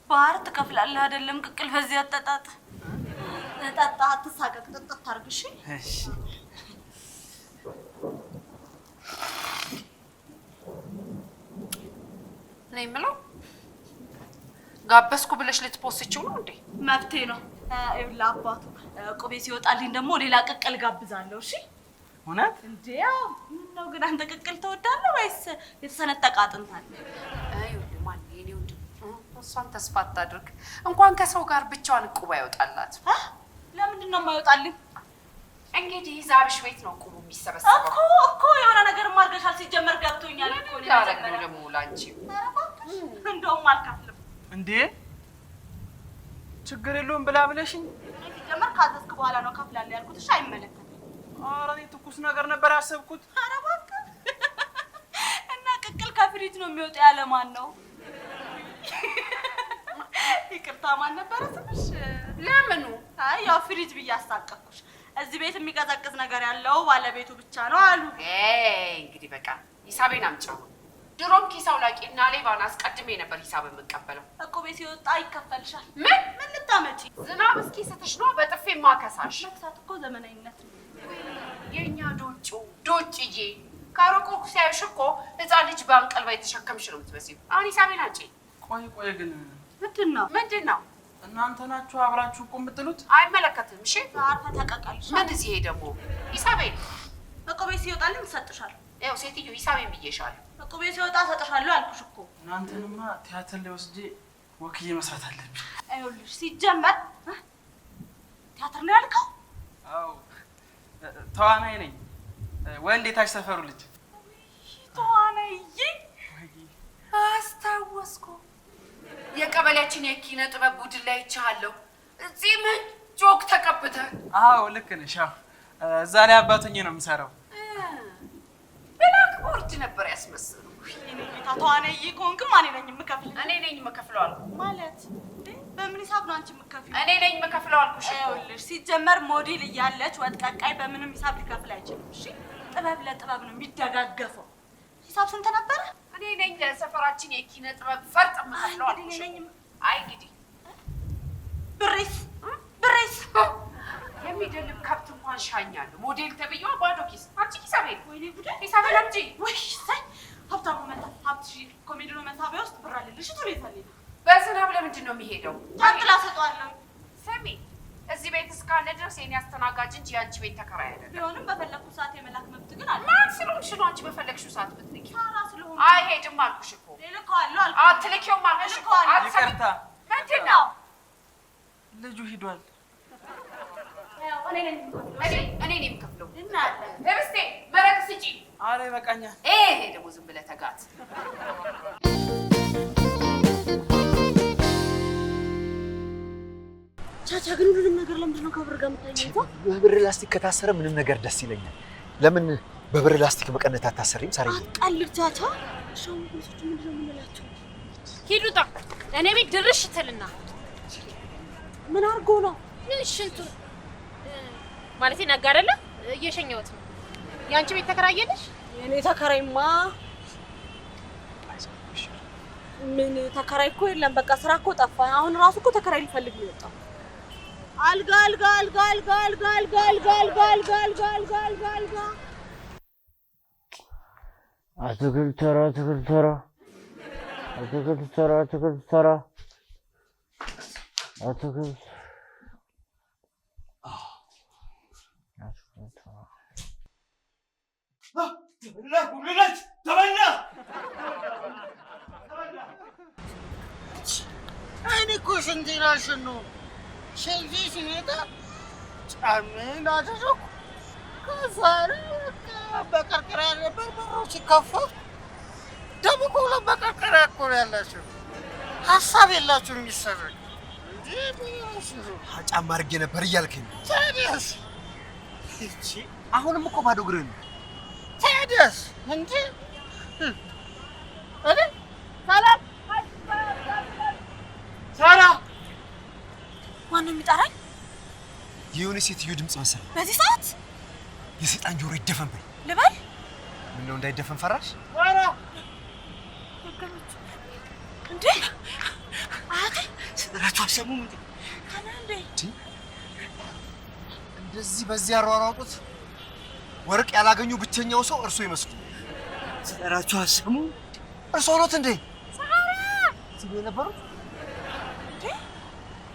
ባህር ትከፍላለህ አይደለም? ቅቅል በዚህ አጠጣጥ ጠጣ፣ አትሳቀቅ፣ ጥጥት አድርግ። እሺ እኔ የምለው ጋበዝኩ ብለሽ ልትፖስችው ነው እንዴ? መብቴ ነው። ይኸውልህ አባቱ ቁቤ ሲወጣልኝ ደግሞ ሌላ ቅቅል ጋብዛለሁ። እሺ እውነት እንዴ? ምነው ግን አንተ ቅቅል ትወዳለህ ወይስ የተሰነጠቀ አጥንት አለ? ይኸውልህ ማን የኔ ወንድ እሷን ተስፋ አታድርግ። እንኳን ከሰው ጋር ብቻዋን ቁባ ይወጣላት። ለምንድን ነው የማይወጣልኝ? እንግዲህ ዛብሽ ቤት ነው ቁቡ የሚሰበሰበው እኮ የሆነ ነገር ማርገሻል። ሲጀመር ገብቶኛል እኮ ነው ያረግነው ደግሞ ላንቺ እንደውም አልከፍልም። እንዴ ችግር የለውም ብላ ብለሽኝ ሲጀመር ካዘዝክ በኋላ ነው ከፍላለሁ ያልኩት። እሺ አይመለከትም። ኧረ እኔ ትኩስ ነገር ነበር ያሰብኩት። ኧረ እባክህ እና ቅቅል ከፍሪጅ ነው የሚወጣው ያለ ማን ነው? ይቅርታ ማን ነበረ ስምሽ? ለምኑ? አይ ያው ፍሪጅ ብዬ አሳቀቅኩሽ። እዚህ ቤት የሚቀዘቅዝ ነገር ያለው ባለቤቱ ብቻ ነው አሉ። እንግዲህ በቃ ሂሳቤን አምጪው። ድሮም ኪስ አውላቂና ሌባን አስቀድሜ ነበር ሂሳብ የምቀበለው። እቁቤ ሲወጣ ይከፈልሻል። ምን ልታመጪ? ዝናብ እስኪ ስትሽ ነው በጥፌ ማከሳሽ። መክሳት እኮ ዘመናዊነት ነው። የእኛ ዶጭዬ ካሮቆ ሲያዩሽ እኮ ህፃን ልጅ በአንቀልባ የተሸከምሽ ነው የምትመስይው። አሁን ሂሳቤን አንጪ። ቆይ ግን ምንድን ነው? እናንተ ናችሁ አብራችሁ እኮ የምትሉት? አይመለከትም። እሺ አርፈህ ተቀቀልሽ። ምን እዚህ ይሄ ደግሞ ሂሳቤን እቁቤ ሲወጣልኝ እሰጥሻለሁ። ይኸው ሴትዮ ሂሳቤን ብዬሻለሁ። እቁቤ ሲወጣ እሰጥሻለሁ አልኩሽ እኮ። እናንተንማ ቲያትር ላይ ወስጄ ወክዬ መስራት አለብኝ። ይኸውልሽ ሲጀመር ቲያትር ነው ያልከው? አዎ ተዋናይ ነኝ። ወንድ የታች ሰፈሩ ልጅ ተዋናይዬ። አስታወስኩ። የቀበሌያችን የኪነ ጥበብ ቡድን ላይ ይቻለሁ። እዚህ ምን ጆክ ተቀብተህ? አዎ ልክ ነሽ። አዎ እዛ ላይ አባቱኝ ነው የምሰራው። ብላክቦርድ ነበር ያስመስሉ። እኔ ጌታ ተዋናይዬ ከሆንክም እኔ ነኝ የምከፍል። እኔ ነኝ የምከፍለው አልኩ ማለት በምን ሂሳብ ነው አንቺ የምከፍለው? እኔ ነኝ የምከፍለው አልኩሽ። ይኸውልሽ ሲጀመር ሞዴል እያለች ወጥ ቀቃይ በምንም ሂሳብ ሊከፍል አይችልም። እሺ ጥበብ ለጥበብ ነው የሚደጋገፈው። ሂሳብ ስንት ነበረ? እኔ ነኝ ለሰፈራችን የኪነ ጥበብ ፈርጥ የምከፍለው አልኩሽ። አይ እንግዲህ ብሬስ የሚደልብ ከብት እንኳን ሻኛለሁ። ሞዴል ተብዬዋ ባዶ ኪስ። አንቺ ሂሳቤን ወይኔ ጉዴ ሂሳቤን አምጪ። ወይ ሳይ ሀብታሙ መጣ። ሀብትሽ ኮሜዲኖ መሳቢያ ውስጥ ብር አለልሽ። ቶሎ ይፈልግ። በዝናብ ለምንድን ነው የሚሄደው? ጃንጥላ ሰጠዋለሁ። ስሚ እዚህ ቤት እስካለ ድረስ የኔ አስተናጋጅ እንጂ የአንቺ ቤት ተከራይ አይደለም። ቢሆንም በፈለኩት ሰዓት የመላክ መብት ግን አለ። ማን ስለሆንሽ ነው አንቺ በፈለግሽው ሰዓት ብትልኪ? ሳራ ስለሆንኩ አይሄድም አልኩሽ እኮ። ልልከዋለሁ አልኩሽ። አትልኪውም አልኩሽ እኮ። ይቅርታ ምንድን ነው? ልጁ ሂዷል። እኔ ነኝ የምከፍለው። ህብስቴ መረቅ ስጪ። ኧረ ይበቃኛል። ይሄ ደግሞ ዝም ብለህ ተጋት። ቻቻ ግን ሁሉንም ነገር ለምንድን ነው ከብር ጋር የምታይዘው? በብር ላስቲክ ከታሰረ ምንም ነገር ደስ ይለኛል። ለምን በብር ላስቲክ መቀነት አታሰሪም? ሳሪ ቀልድ ቻቻ። ሻው ምንሶች ምንድን ነው የምንላቸው? ሂዱታ እኔ ቤት ድርሽ ትልና ምን አድርጎ ነው? ምን ሽንቱ ማለት ነጋ አይደለ? እየሸኘሁት ነው። የአንቺ ቤት ተከራየልሽ? የኔ ተከራይማ ምን ተከራይ እኮ የለም። በቃ ስራ እኮ ጠፋ። አሁን ራሱ እኮ ተከራይ ሊፈልግ ነው የወጣው። አልጋ አልጋ አልጋ አልጋ አልጋ አልጋ አልጋ አልጋ አልጋ አልጋ አልጋ አልጋ አልጋ አትክልት ተራ አትክልት ተራ አትክልት ተራ አትክልት ተራ አትክልት ጉልበት ተበላ። እኔ እኮ ስንቴን አሸነው ሸልፊ ሲመጣ ጫሜን አደረኩ። ከዛ በቀርቀራ ነበር በሩ ሲከፈት ደግሞ እኮ በቀርቀራ እኮ ነው ያላቸው። ሀሳብ የላችሁም የሚሰረቅ ጫማ አድርጌ ነበር እያልከኝ ታዲያስ? አሁንም እኮ ባዶ እግርህን ነው። ታዲያስ እንጂ እኔ ሰላም ሳራ ማነው የሚጠራኝ? የሆነ ሴትዮ ድምፅ መሰለኝ። በዚህ ሰዓት የሰይጣን ጆሮ ይደፈን በይ ልበል? ምነው እንዳይደፈን ፈራሽ? ሳራ እንዴ አያቴ ስጥራችሁ አሰሙም እንዴ? እንዴ እንደዚህ በዚህ ያሯሯጡት ወርቅ ያላገኙ ብቸኛው ሰው እርሶ ይመስሉ። ስጥራችሁ አሰሙ እርሶ ኖት እንዴ? ሳራ ሲሉ የነበሩት እንዴ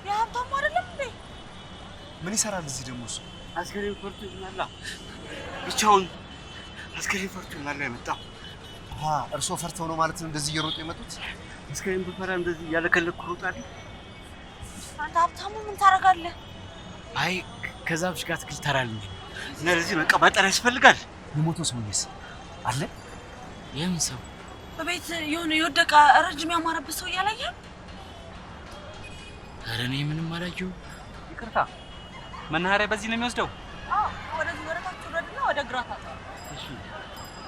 የሀብታሙ አይደለም እንዴ? ምን ይሰራል እዚህ ደግሞ እሱ? አስከሬን ፈርቶ ይሆናል። ብቻውን አስከሬን ፈርቶ ይሆናል የመጣው። እርሶ ፈርተው ነው ማለት ነው እንደዚህ እየሮጡ የመጡት? አስከሬን ብፈራ እንደዚህ እያለከለኩ እሮጣለሁ። አንተ ሀብታሙ ምን ታደርጋለህ? አይ ከዛፍሽ ጋር ትክል ተራል እንጂ እና ለዚህ መቀባጠር ያስፈልጋል። የሞተው ሰውዬስ አለ? የምን ሰው? በቤት የሆነ የወደቀ ረጅም ያማረበት ሰው እያላየህ? ኧረ እኔ ምንም አላየሁም። ይቅርታ፣ መናኸሪያ በዚህ ነው የሚወስደው? አዎ፣ ወደዚህ ወደ ታች ወረድና ወደ ግራ ታጣ። እሺ፣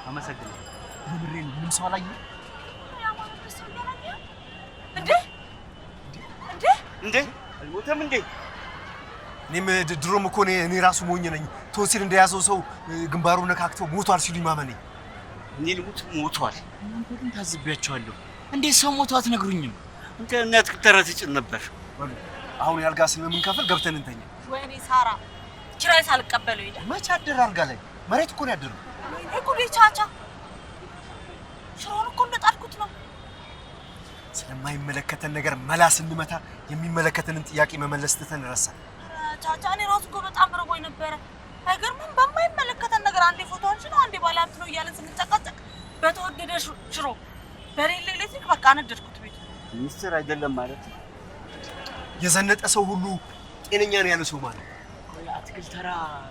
አመሰግናለሁ። የምሬን ምንም ሰው አላየሁም። ያማረበት ሰው እያላየህ? እንዴ እንዴ እንዴ አልሞተም እንዴ? እኔም ድሮም እኮ እኔ ራሱ ሞኝ ነኝ። ቶንሲል እንደያዘው ሰው ግንባሩ ነካክተው ሞቷል ሲሉኝ ማመኔ። እኔ ልሙት ሞቷል። እናንተ ግን ታዝቢያቸዋለሁ። እንዴት ሰው ሞቷ አትነግሩኝም? አንተ እናት ክትራ ትጭን ነበር። አሁን ያልጋ ስለምንከፍል ገብተን እንተኛ። ወይኔ ሳራ ኪራይ ሳልቀበለው ሄደ። መች አደረ አልጋ ላይ? መሬት እኮ ነው ያደረው። ወይኔ ጉዴ ቻቻ ሽሮን እኮ እንደጣድኩት ነው። ስለማይመለከተን ነገር መላ ስንመታ የሚመለከተንን ጥያቄ መመለስ ትተን ረሳን። ቻቻ እኔ ራሱ እኮ በጣም ርቦኝ ነበረ። አይገርምም? በማይመለከተን ነገር አንዴ ፎቶአችን ነው አንዴ ባለሀብት ነው እያለን ስንጨቃጨቅ በተወደደ ሽሮ በሌለ ኤሌክትሪክ በቃ አነደድኩት ቤቱ። ሚስጥር አይደለም ማለት ነው። የዘነጠ ሰው ሁሉ ጤነኛ ነው ያለ ሰው ማለት አትክልት ተራ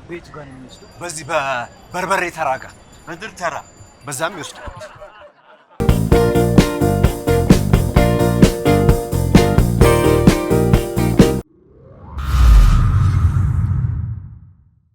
ቤቱ ጋር ነው የሚወስደው። በዚህ በበርበሬ ተራ ጋር በድር ተራ በዛም ይወስዳል።